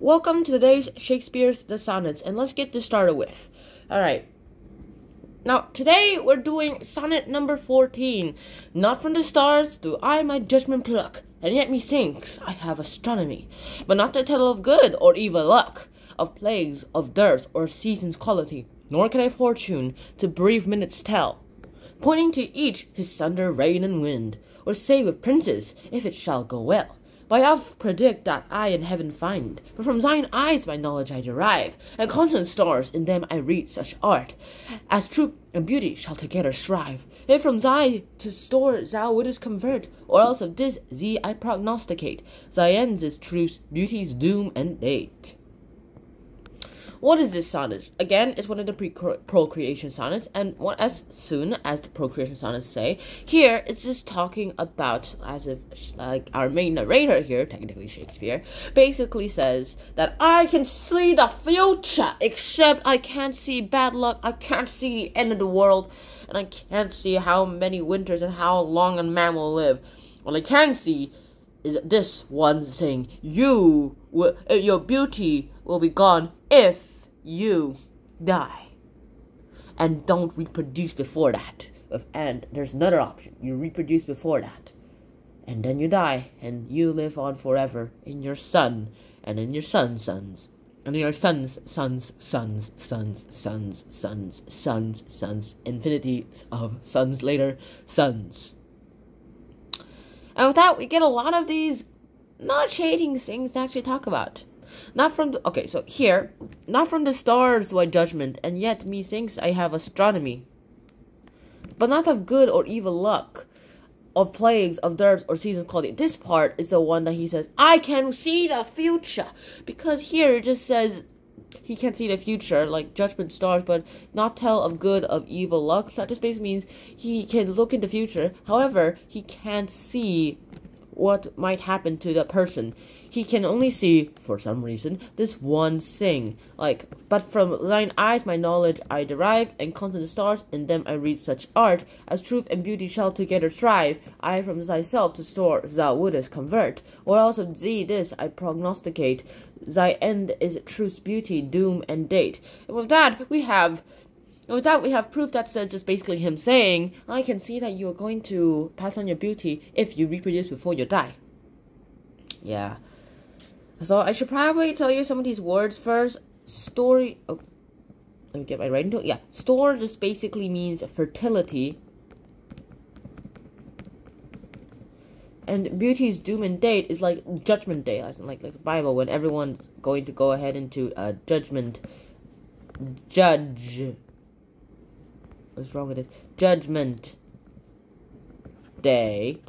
Welcome to today's Shakespeare's The Sonnets, and let's get this started with. Alright. Now, today we're doing sonnet number 14. Not from the stars do I my judgment pluck, and yet methinks I have astronomy, but not to tell of good or evil luck, of plagues, of dearth, or season's quality, nor can I fortune to brief minutes tell, pointing to each his thunder, rain, and wind, or say with princes, if it shall go well. By oft predict that I in heaven find, but from thine eyes my knowledge I derive, and constant stars in them I read such art, as truth and beauty shall together strive. If from thy to store thou wouldest convert, or else of this thee I prognosticate, thy ends is truth, beauty's doom and date. What is this sonnet? Again, it's one of the procreation sonnets, and as soon as the procreation sonnets say, here it's just talking about, as if like our main narrator here, technically Shakespeare, basically says that I can see the future, except I can't see bad luck, I can't see the end of the world, and I can't see how many winters and how long a man will live. What I can see is this one thing: your beauty will be gone if you die, and don't reproduce before that. And there's another option: you reproduce before that, and then you die, and you live on forever in your son, and in your son's sons, and in your son's sons, sons, sons, sons, sons, sons, sons, infinity of sons later, sons. And with that, we get a lot of these not shading things to actually talk about. Not from the, okay, so here, not from the stars do I judgment, and yet methinks I have astronomy, but not of good or evil luck, of plagues, of dearths, or seasons quality. This part is the one that he says, I can see the future, because here it just says he can't see the future, like judgment stars, but not tell of good, of evil luck. So that just basically means he can look in the future, however, he can't see what might happen to the person. He can only see, for some reason, this one thing. Like, but from thine eyes my knowledge I derive, and constant stars, in them I read such art, as truth and beauty shall together strive. I from thyself to store thou wouldest convert, or else of thee this I prognosticate. Thy end is truth's beauty, doom, and date. And with that, we have proof that's just basically him saying, I can see that you're going to pass on your beauty if you reproduce before you die. Yeah. So I should probably tell you some of these words first. Story. Oh, let me get my writing tool. Yeah, store just basically means fertility, and beauty's doom and date is like judgment day, like the Bible, when everyone's going to go ahead into judgment. Judge. What's wrong with it? Judgment day.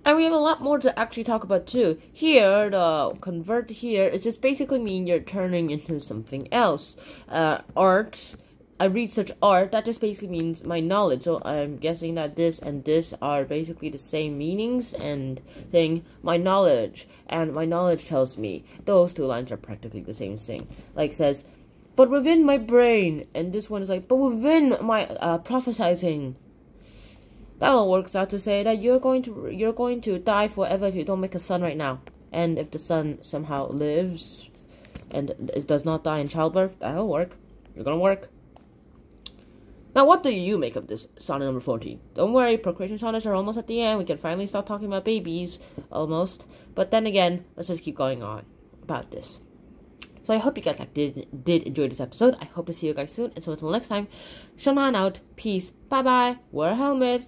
And we have a lot more to actually talk about too. Here, the convert here is just basically mean you're turning into something else. Art, I read such art, that just basically means my knowledge. So I'm guessing that this and this are basically the same meanings and thing. My knowledge, and my knowledge tells me. Those two lines are practically the same thing. Like says, but within my brain, and this one is like, but within my prophesizing. That all works out to say that you're going to die forever if you don't make a son right now. And if the son somehow lives and it does not die in childbirth, that'll work. You're gonna work. Now, what do you make of this sonnet number 14? Don't worry, procreation sonnets are almost at the end. We can finally stop talking about babies, almost. But then again, let's just keep going on about this. So I hope you guys did enjoy this episode. I hope to see you guys soon. And so until next time, Shaman out. Peace. Bye-bye. Wear a helmet.